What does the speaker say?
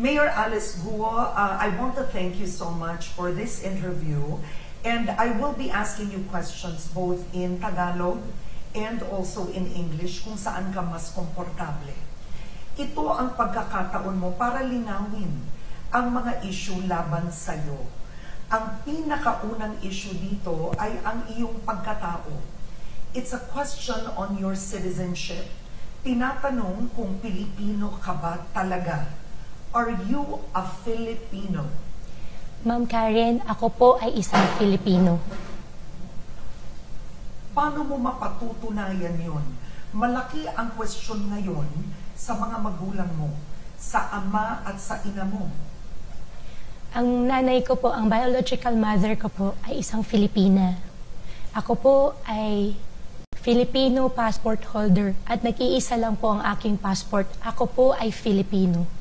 Mayor Alice Guo, I want to thank you so much for this interview, and I will be asking you questions both in Tagalog and also in English kung saan ka mas komportable. Ito ang pagkakataon mo para linawin ang mga issue laban sa'yo. Ang pinakaunang issue dito ay ang iyong pagkatao. It's a question on your citizenship. Tinatanong kung Pilipino ka ba talaga. Are you a Filipino? Ma'am Karen, ako po ay isang Filipino. Paano mo mapatutunayan yon? Malaki ang question ngayon sa mga magulang mo, sa ama at sa ina mo. Ang nanay ko po, ang biological mother ko po ay isang Filipina. Ako po ay Filipino passport holder at nag-iisa lang po ang aking passport. Ako po ay Filipino.